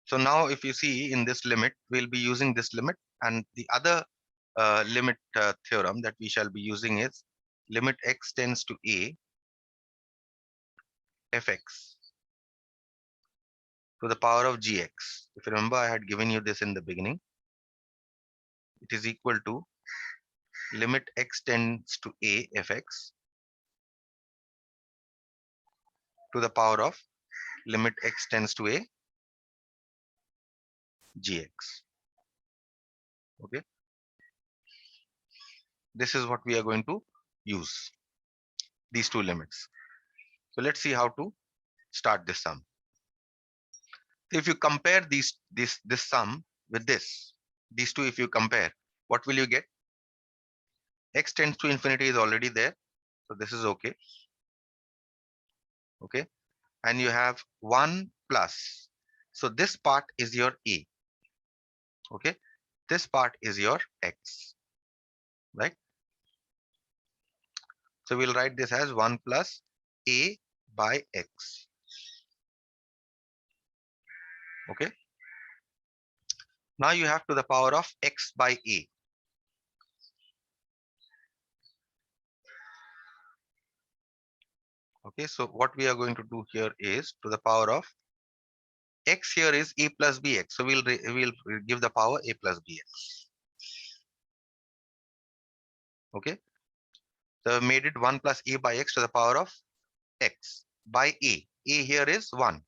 So now if you see in this limit, we'll be using this limit, and the other limit theorem that we shall be using is limit x tends to a fx to the power of gx. If you remember, I had given you this in the beginning. It is equal to limit x tends to a fx to the power of limit x tends to a gx. Okay, this is what we are going to use, these two limits. So let's see how to start this sum. If you compare this sum with these two, if you compare, what will you get? X tends to infinity is already there, so this is okay. Okay, and you have 1 plus. So this part is your a. Okay, this part is your x, right? So we'll write this as 1 plus a by x. Okay, now you have to the power of x by a. Okay, so what we are going to do here is to the power of x here is a plus bx. So we'll give the power a plus bx. Okay, so we made it 1 plus a by x to the power of x by a. A here is 1.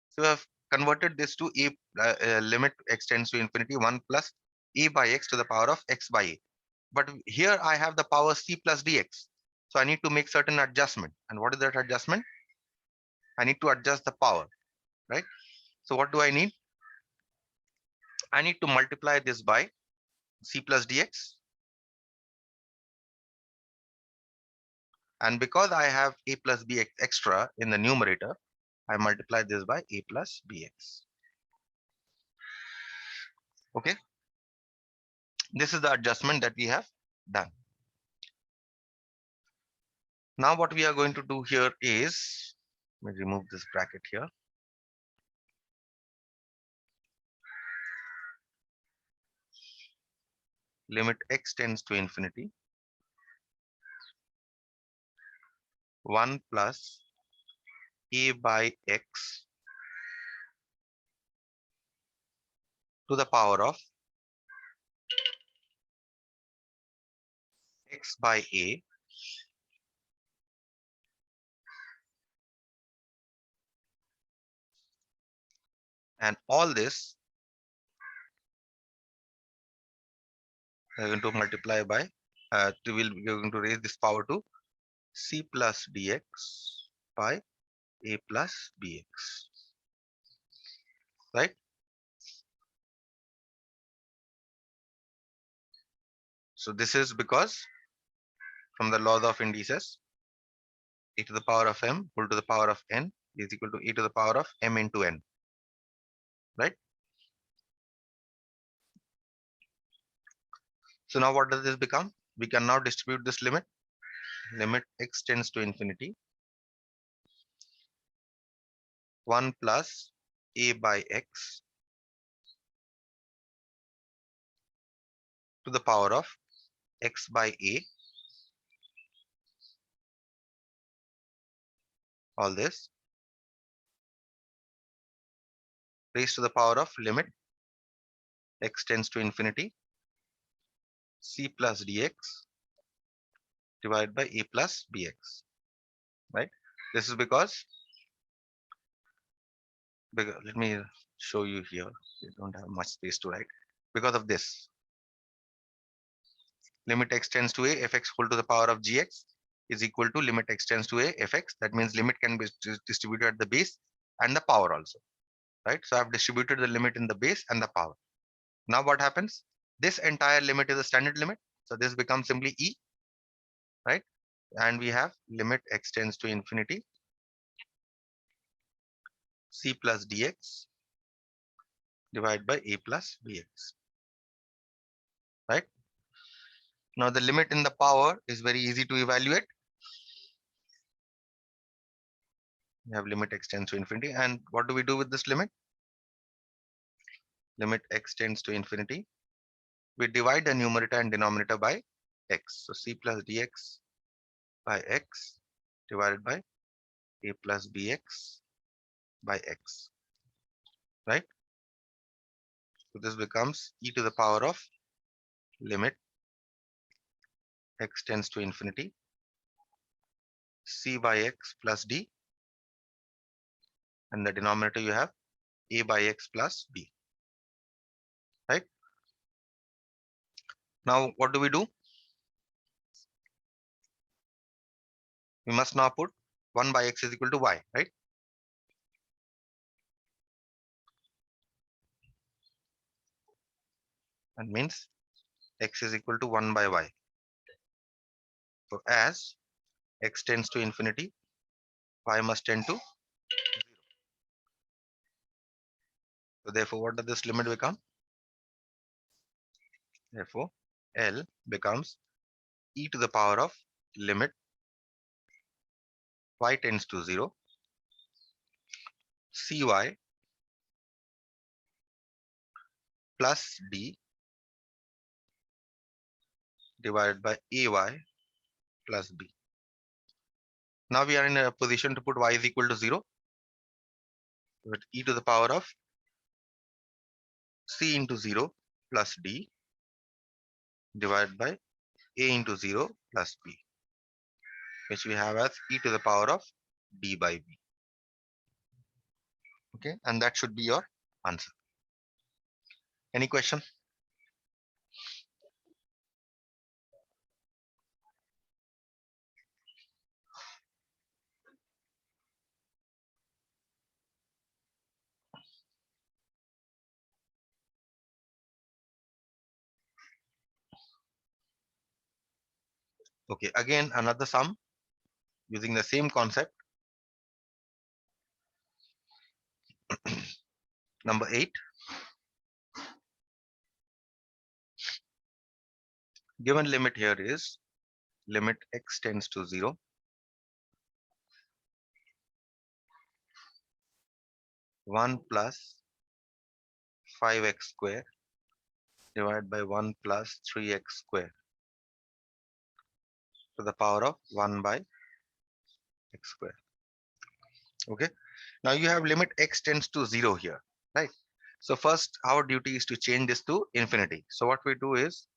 So we have converted this to a limit x tends to infinity 1 plus a by x to the power of x by a. But here I have the power c plus dx. So I need to make certain adjustment. And what is that adjustment? I need to adjust the power, right? So what do I need? I need to multiply this by c plus dx. And because I have a plus bx extra in the numerator, I multiply this by a plus bx. Okay. This is the adjustment that we have done. Now what we are going to do here is, let me remove this bracket here. Limit x tends to infinity 1 plus a by x to the power of x by a and all this we are going to multiply by we are going to raise this power to c plus dx by a plus bx, right? So this is because from the laws of indices, e to the power of m whole to the power of n is equal to e to the power of m into n, right? So now what does this become? We can now distribute this limit. Limit x tends to infinity 1 plus a by x to the power of x by a, all this raised to the power of limit x tends to infinity c plus dx divided by a plus bx, right? This is because let me show you here. We don't have much space to write. Because of this, limit x tends to a fx whole to the power of gx is equal to limit x tends to a fx. That means limit can be distributed at the base and the power also, right? So I've distributed the limit in the base and the power. Now what happens? This entire limit is a standard limit. So this becomes simply e, right? And we have limit x tends to infinity c plus dx divided by a plus bx, right? Now the limit in the power is very easy to evaluate. We have limit x tends to infinity, and what do we do with this limit? limit x tends to infinity. We divide the numerator and denominator by x. So c plus dx by x divided by a plus bx by x, right? So this becomes e to the power of limit x tends to infinity c by x plus d, and the denominator you have a by x plus b, right? Now what do? We must now put 1 by x is equal to y, right? That means x is equal to 1 by y. So as x tends to infinity, y must tend to 0. So therefore, what does this limit become? Therefore, L becomes e to the power of limit y tends to 0, cy plus d divided by ay plus b. Now we are in a position to put y is equal to 0. With e to the power of c into 0 plus d divided by a into 0 plus b, which we have as e to the power of d by b. Okay, and that should be your answer. Any question? Okay, again another sum using the same concept. Number 8. Given limit here is limit x tends to 0, 1 plus 5x square divided by 1 plus 3x square to the power of 1 by x square. Okay, now you have limit x tends to 0 here, right? So first our duty is to change this to infinity. So what we do is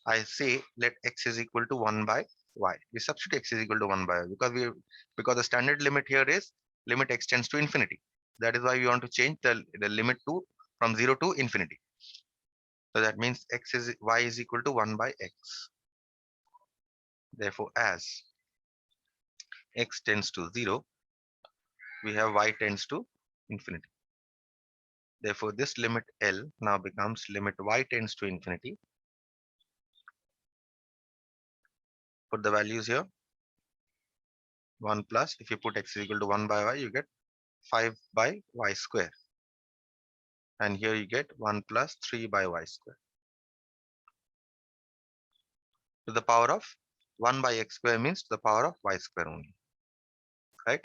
I say let x is equal to 1 by y. We substitute x is equal to 1 by y because the standard limit here is limit x tends to infinity. That is why we want to change the limit to from 0 to infinity. So that means y is equal to 1 by x. Therefore, as x tends to 0, we have y tends to infinity. Therefore, this limit L now becomes limit y tends to infinity. Put the values here. 1 plus, if you put x is equal to 1 by y, you get 5 by y square. And here you get 1 plus 3 by y square. To the power of 1 by x square means to the power of y square only. Right?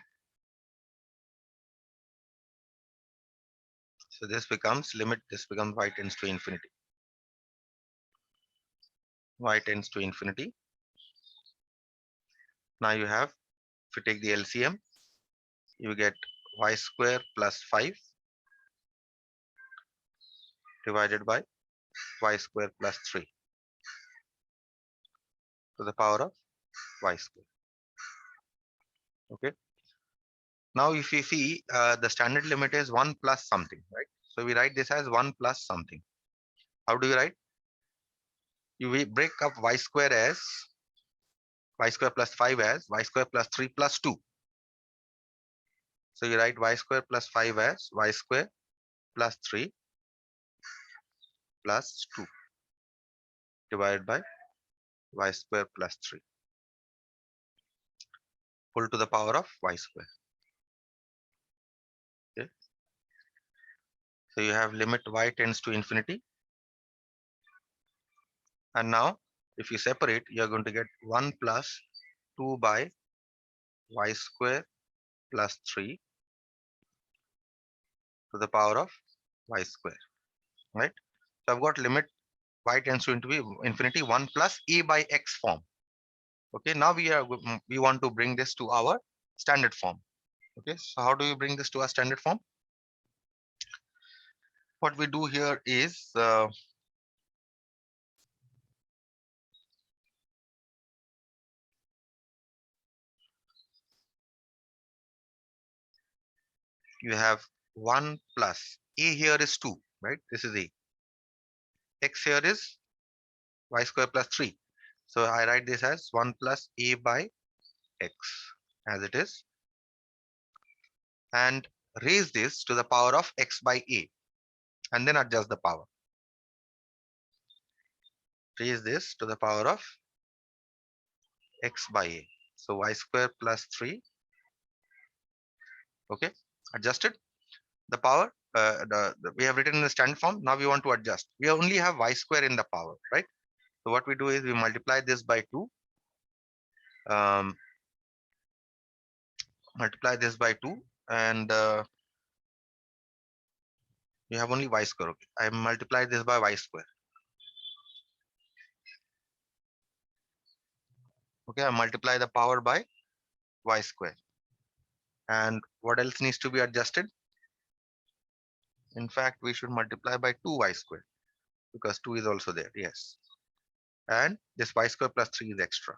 So this becomes y tends to infinity. Y tends to infinity. Now you have, if you take the LCM, you get y square plus 5 divided by y square plus 3 to the power of y square. Okay. Now if you see the standard limit is 1 plus something, right? So we write this as 1 plus something. How do you write? You break up y square as y square plus 5 as y square plus 3 plus 2. So you write y square plus 5 as y square plus 3 plus 2 divided by y square plus 3 whole to the power of y square. Okay. So you have limit y tends to infinity. And now if you separate, you are going to get 1 plus 2 by y square plus 3 to the power of y square. right? So I've got limit y tends to infinity 1 plus a by x form. Okay, now we want to bring this to our standard form. Okay, so how do you bring this to our standard form? What we do here is you have 1 plus a here is 2, right? This is a. X here is y square plus 3. So I write this as 1 plus a by x as it is, and raise this to the power of x by a, and then adjust the power. Raise this to the power of x by a. So y square plus 3. Okay, adjusted. The power, we have written in the standard form. Now we want to adjust. We only have y square in the power, right? So what we do is we multiply this by 2. Um, multiply this by 2, and we have only y square. Okay, I multiply this by y square. Okay, I multiply the power by y square. And what else needs to be adjusted? In fact, we should multiply by 2y square because 2 is also there. Yes. And this y square plus 3 is extra.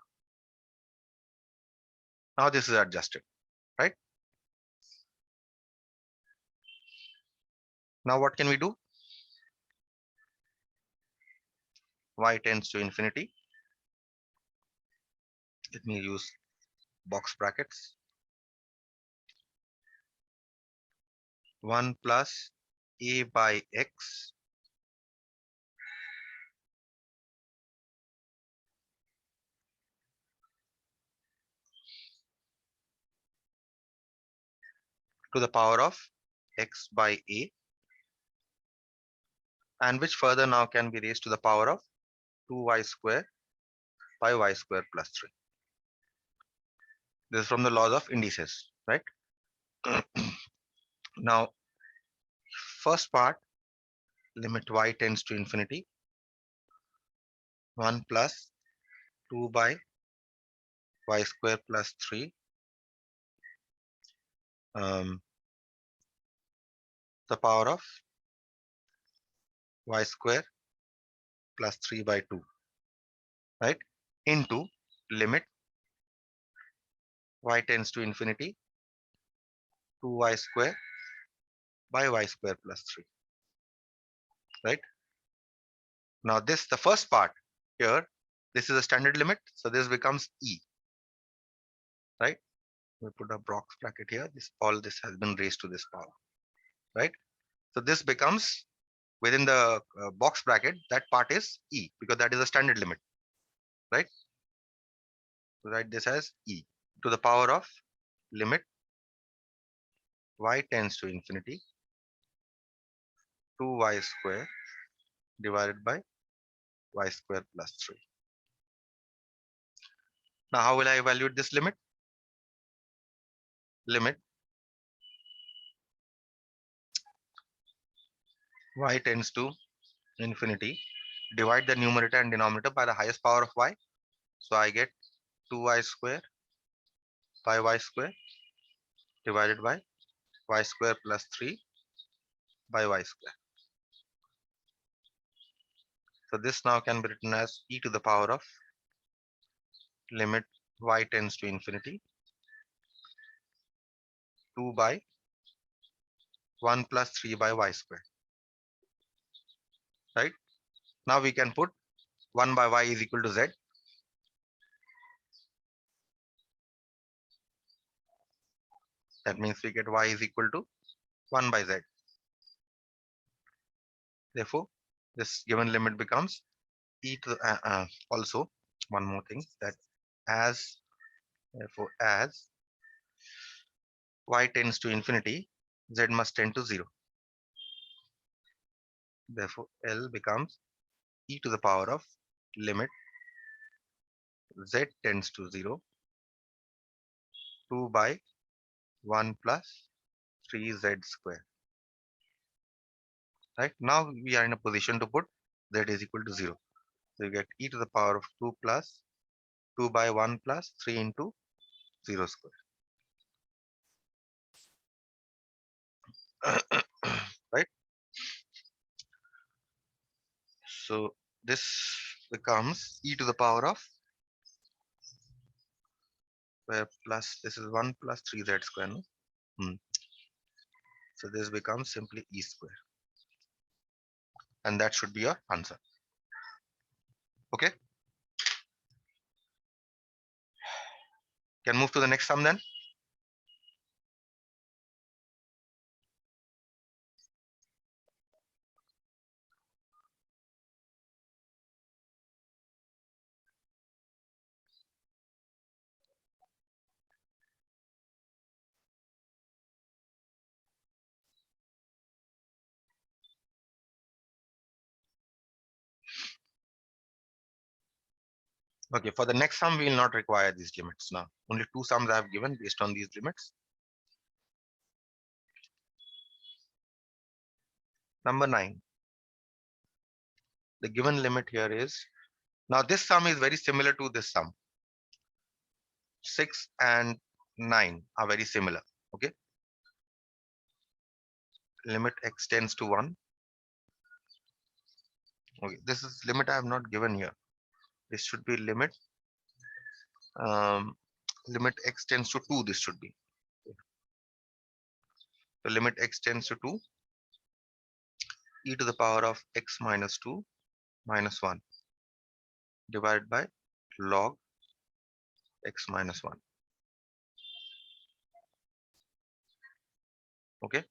Now this is adjusted, right? Now what can we do? Y tends to infinity. Let me use box brackets. 1 plus a by x to the power of x by a, and which further now can be raised to the power of 2y square by y square plus 3. This is from the laws of indices, right? Now, first part, limit y tends to infinity, 1 plus 2 by y square plus 3, the power of y square plus 3 by 2, right? Into limit y tends to infinity, 2y square by y square plus 3, right? Now this, the first part here, this is a standard limit, so this becomes e, right? We put a box bracket here. All this has been raised to this power, right? So this becomes within the box bracket. That part is e because that is a standard limit, right? So write this as e to the power of limit y tends to infinity, 2y square divided by y square plus 3. Now how will I evaluate this limit? Limit y tends to infinity, divide the numerator and denominator by the highest power of y. So I get 2y square by y square divided by y square plus 3 by y square. So this now can be written as e to the power of limit y tends to infinity, 2 by 1 plus 3 by y square, right? Now we can put 1 by y is equal to z. That means we get y is equal to 1 by z. Therefore, this given limit becomes e to also one more thing, that as therefore as y tends to infinity, z must tend to 0. Therefore, L becomes e to the power of limit z tends to 0, 2 by 1 plus 3z square. right? Now we are in a position to put z is equal to 0. So you get e to the power of 2 plus 2 by 1 plus 3 into 0 square. Right? So this becomes e to the power of where plus this is 1 plus 3z square. No? So this becomes simply e square. And that should be your answer. Okay. Can move to the next sum then. Okay, for the next sum, we will not require these limits now. Only two sums I have given based on these limits. Number 9. The given limit here is, now this sum is very similar to this sum. 6 and 9 are very similar. Okay. Limit x tends to 1. Okay, this is limit I have not given here. This should be limit um, limit x tends to 2. This should be. So limit x tends to 2, e to the power of x minus 2 minus 1 divided by log x minus 1. Okay.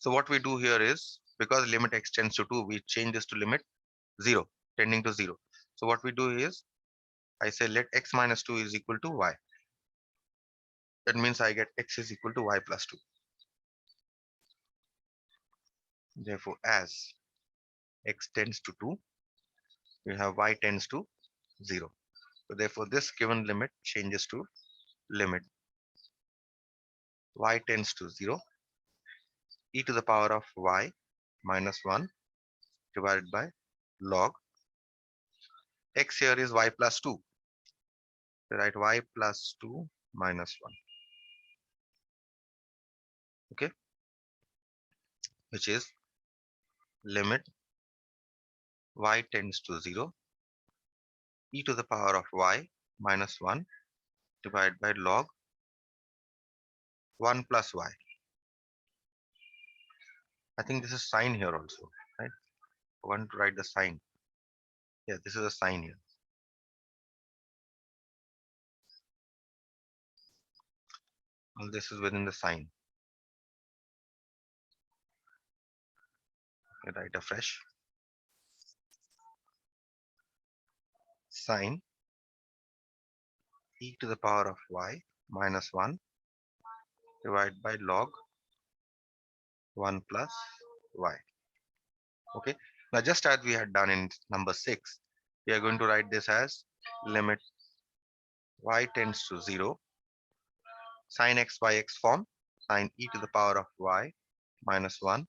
So what we do here is, because limit x tends to 2, we change this to limit 0 tending to 0. So what we do is, I say let x minus 2 is equal to y. That means I get x is equal to y plus 2. Therefore, as x tends to 2, we have y tends to 0. So therefore, this given limit changes to limit y tends to 0, e to the power of y minus 1 divided by log x here is y plus 2. So write y plus 2 minus 1. Okay, which is limit y tends to 0, e to the power of y minus 1 divided by log 1 plus y. I think this is sign here also, right? I want to write the sign. Yeah, this is a sign here. Well, this is within the sign. Okay, write afresh. Sign e to the power of y minus 1 divided by log 1 plus y. Okay. Now, just as we had done in number 6, we are going to write this as limit y tends to 0, sin x by x form, sin e to the power of y minus 1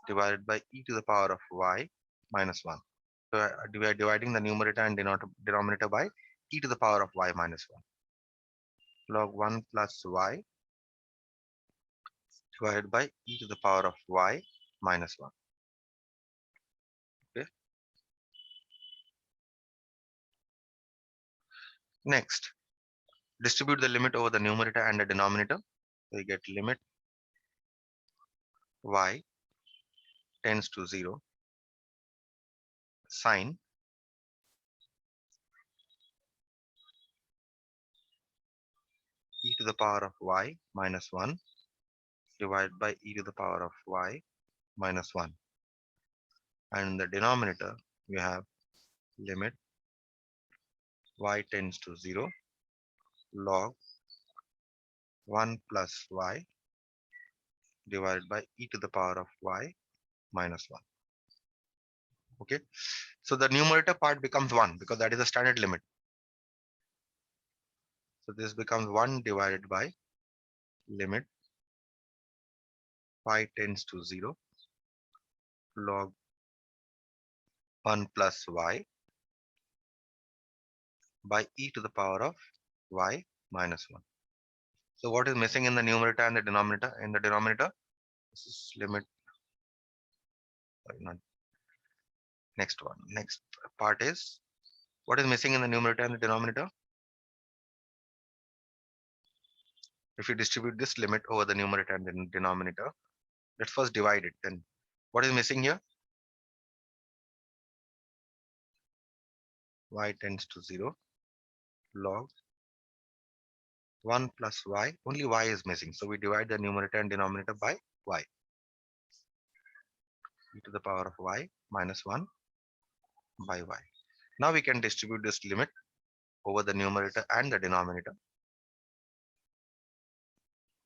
divided by e to the power of y minus 1. So we are dividing the numerator and denominator by e to the power of y minus 1. Log 1 plus y divided by e to the power of y minus 1. Okay. Next, distribute the limit over the numerator and the denominator. So you get limit y tends to 0, sine e to the power of y minus 1 divided by e to the power of y minus 1. And in the denominator, we have limit y tends to 0, log 1 plus y divided by e to the power of y minus 1. Okay. So the numerator part becomes 1 because that is the standard limit. So this becomes 1 divided by limit y tends to 0, log 1 plus y by e to the power of y minus 1. So what is missing in the numerator and the denominator? In the denominator, this is limit, sorry, not next one. Next part is, what is missing in the numerator and the denominator? If you distribute this limit over the numerator and the denominator, let's first divide it. Then what is missing here? Y tends to 0 log 1 plus y. Only y is missing. So we divide the numerator and denominator by y. E to the power of y minus 1 by y. Now we can distribute this limit over the numerator and the denominator.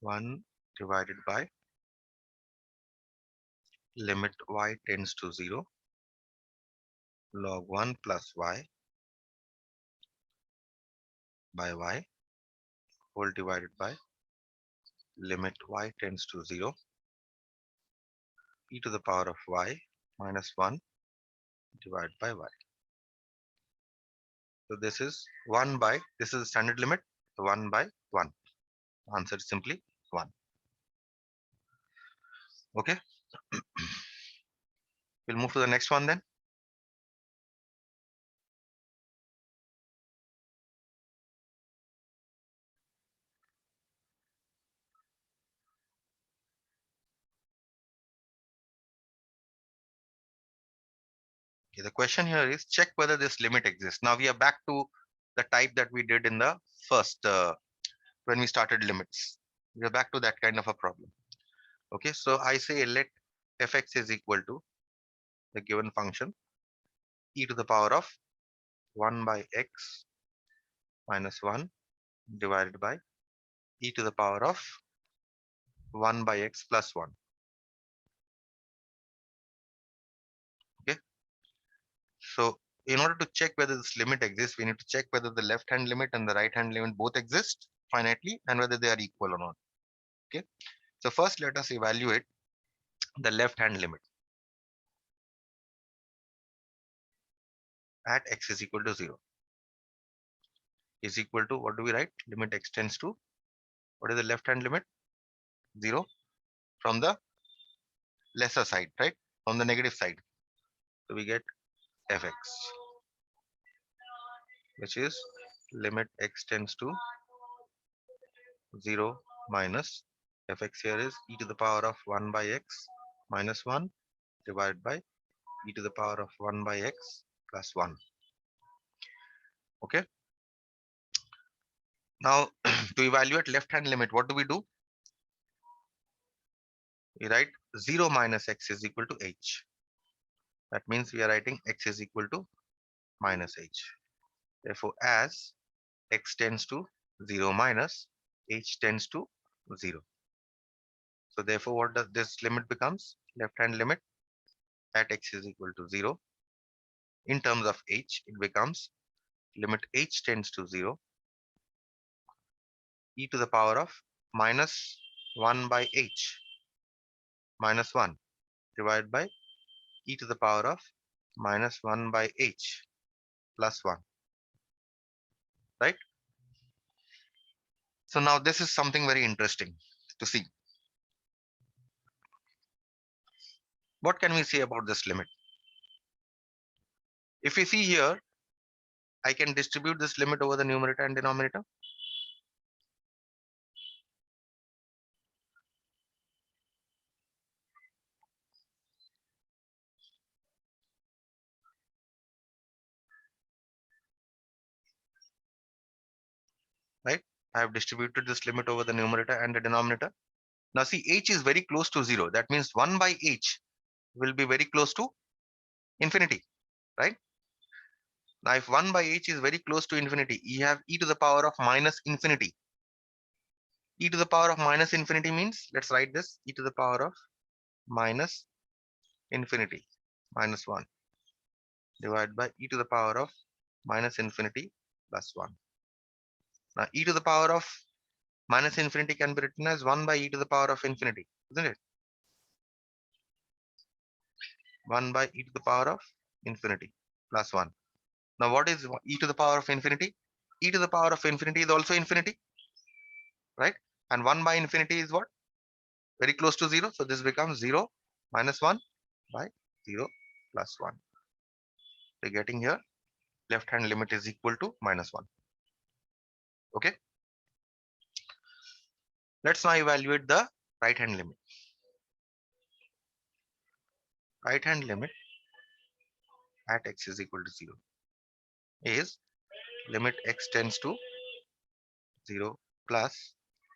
1 divided by limit y tends to 0 log 1 plus y by y whole divided by limit y tends to 0 e to the power of y minus 1 divided by y. So this is 1 by, this is the standard limit, 1 by 1. Answer is simply 1. Okay. We'll move to the next one then. Okay, the question here is check whether this limit exists. Now we are back to the type that we did in the first, when we started limits. We are back to that kind of a problem. Okay, so I say let fx is equal to the given function e to the power of 1 by x minus 1 divided by e to the power of 1 by x plus 1. Okay, so in order to check whether this limit exists, we need to check whether the left hand limit and the right hand limit both exist finitely and whether they are equal or not. Okay, so first let us evaluate the left hand limit at x is equal to 0 is equal to, what do we write? Limit x tends to, what is the left hand limit? 0 from the lesser side, right? From the negative side. So we get fx, which is limit x tends to 0 minus fx here is e to the power of 1 by x minus 1 divided by e to the power of 1 by x plus 1. Okay. Now to evaluate left hand limit, what do? We write 0 minus x is equal to h. That means we are writing x is equal to minus h. Therefore, as x tends to 0 minus h tends to 0. So therefore, what does this limit becomes? Left hand limit at x is equal to 0. In terms of h, it becomes limit h tends to 0 e to the power of minus 1 by h minus 1 divided by e to the power of minus 1 by h plus 1. Right? So now this is something very interesting to see. What can we say about this limit? If we see here, I can distribute this limit over the numerator and denominator. Right? I have distributed this limit over the numerator and the denominator. Now see, h is very close to 0. That means 1 by h will be very close to infinity. Right? Now if 1 by h is very close to infinity, you have e to the power of minus infinity. E to the power of minus infinity means, let's write this, e to the power of minus infinity minus 1 divided by e to the power of minus infinity plus 1. Now e to the power of minus infinity can be written as 1 by e to the power of infinity, isn't it? 1 by e to the power of infinity plus 1. Now what is e to the power of infinity? E to the power of infinity is also infinity, right? And 1 by infinity is what? Very close to 0. So this becomes 0 minus 1 by 0 plus 1. We're getting here left hand limit is equal to minus 1. Okay. Let's now evaluate the right hand limit. Right hand limit at x is equal to 0 is limit x tends to 0 plus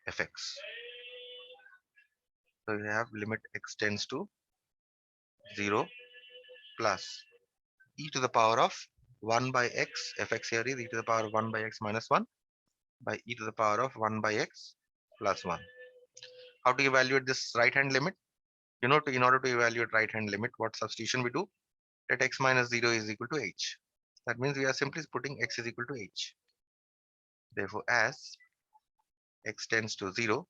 fx. So we have limit x tends to 0 plus e to the power of 1 by x. Fx here is e to the power of 1 by x minus 1 by e to the power of 1 by x plus 1. How to evaluate this right hand limit? You know, in order to evaluate right hand limit, what substitution we do? Let x minus 0 is equal to h. That means we are simply putting x is equal to h. Therefore, as x tends to 0,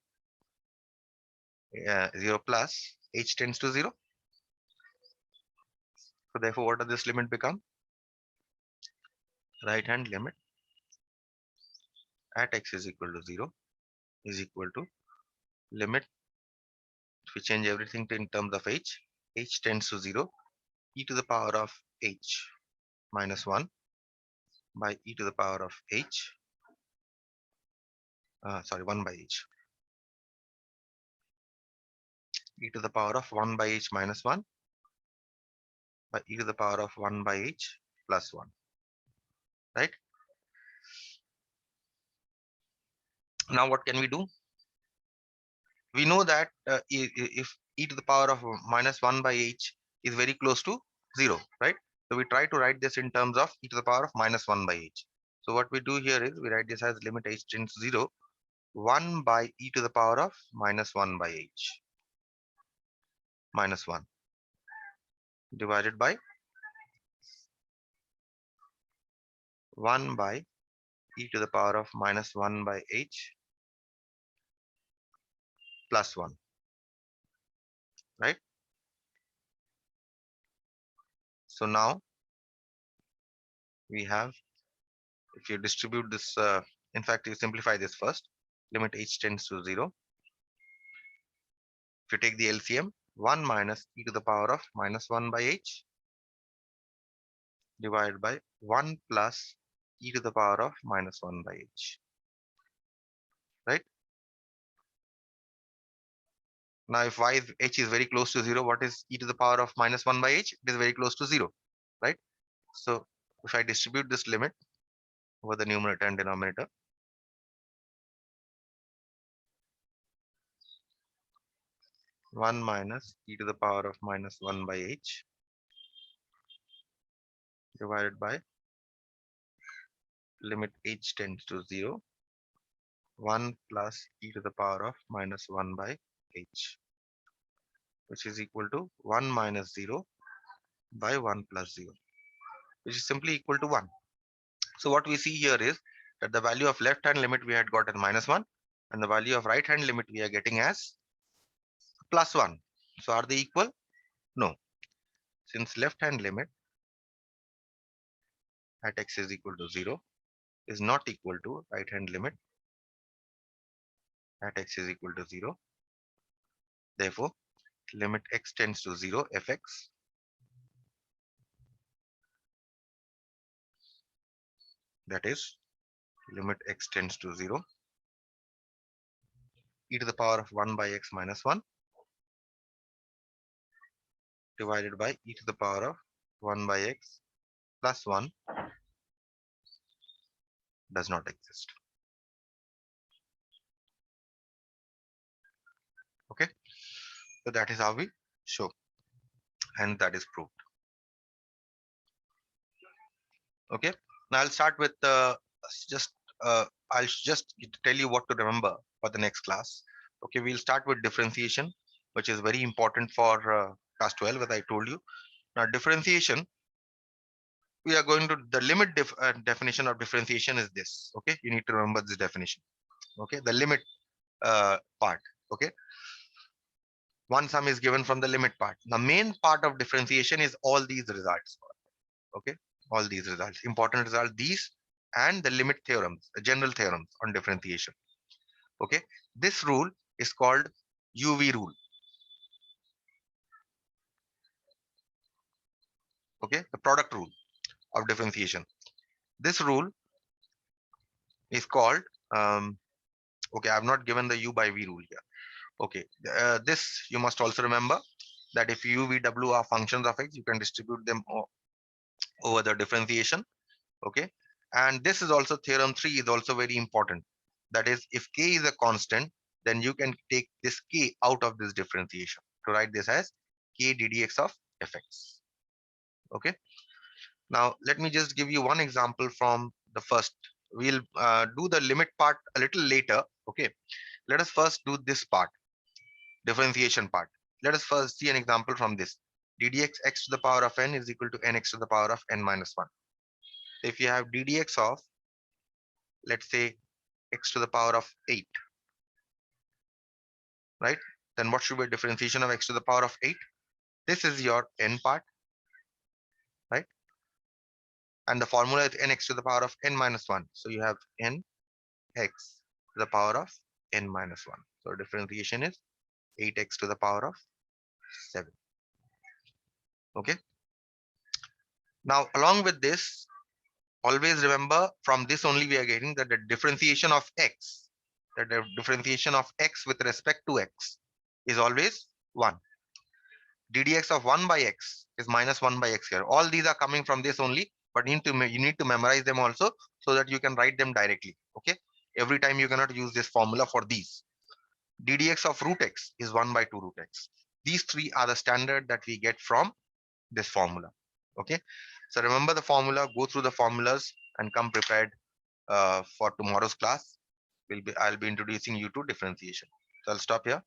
0 plus h tends to 0. So therefore, what does this limit become? Right hand limit at x is equal to 0 is equal to limit, if we change everything to in terms of h tends to 0, e to the power of h minus 1 by e to the power of h, 1 by h, e to the power of 1 by h minus 1 by e to the power of 1 by h plus 1, right? Now what can we do? We know that if e to the power of minus 1 by h is very close to 0, right? So we try to write this in terms of e to the power of minus 1 by h. So what we do here is we write this as limit h tends to 0, 1 by e to the power of minus 1 by h minus 1 divided by 1 by e to the power of minus 1 by h plus 1, right? So now we have, if you distribute this, in fact, you simplify this first, limit h tends to 0. If you take the LCM, 1 minus e to the power of minus 1 by h divided by 1 plus e to the power of minus 1 by h, right? Now, if h is very close to 0, what is e to the power of minus 1 by h? It is very close to 0, right? So, if I distribute this limit over the numerator and denominator, 1 minus e to the power of minus 1 by h divided by limit h tends to 0, 1 plus e to the power of minus 1 by h, which is equal to 1 minus 0 by 1 plus 0, which is simply equal to 1. So what we see here is that the value of left hand limit we had got as minus 1 and the value of right hand limit we are getting as plus 1. So are they equal? No. Since left hand limit at x is equal to 0 is not equal to right hand limit at x is equal to 0. Therefore, limit x tends to 0 fx that is limit x tends to 0 e to the power of 1 by x minus 1 divided by e to the power of 1 by x plus 1 does not exist. Okay, so that is how we show, and that is proved. Okay, now I'll start with just I'll just tell you what to remember for the next class. Okay, we'll start with differentiation, which is very important for class 12, as I told you. Now differentiation, we are going to the limit definition of differentiation is this. Okay, you need to remember this definition. Okay, the limit part. Okay, One sum is given from the limit part. The main part of differentiation is all these results. Okay, all these results, important results, these and the limit theorems, the general theorems on differentiation. Okay, this rule is called UV rule. Okay, the product rule of differentiation. This rule is called okay, I've not given the U by V rule here. Okay, this you must also remember that if U, V, W are functions of x, you can distribute them over the differentiation. Okay, and this is also theorem 3 is also very important. That is, if k is a constant, then you can take this k out of this differentiation to write this as k ddx of fx. Okay, now let me just give you one example from the first. We'll do the limit part a little later. Okay, let us first do this part, differentiation part. Let us first see an example from this. ddx x to the power of n is equal to nx to the power of n minus 1. If you have ddx of, let's say, x to the power of 8, right? Then what should be a differentiation of x to the power of 8? This is your n part, right? And the formula is nx to the power of n minus 1. So you have n x to the power of n minus 1. So differentiation is 8x to the power of 7. Okay. Now, along with this, always remember from this only we are getting that the differentiation of x, that the differentiation of x with respect to x is always 1. ddx of 1 by x is minus 1 by x here. All these are coming from this only, but you need to memorize them also so that you can write them directly. Okay. Every time you cannot use this formula for these. ddx of root x is 1 by 2 root x. These three are the standard that we get from this formula. Okay. So remember the formula, go through the formulas and come prepared for tomorrow's class. I'll be introducing you to differentiation. So I'll stop here.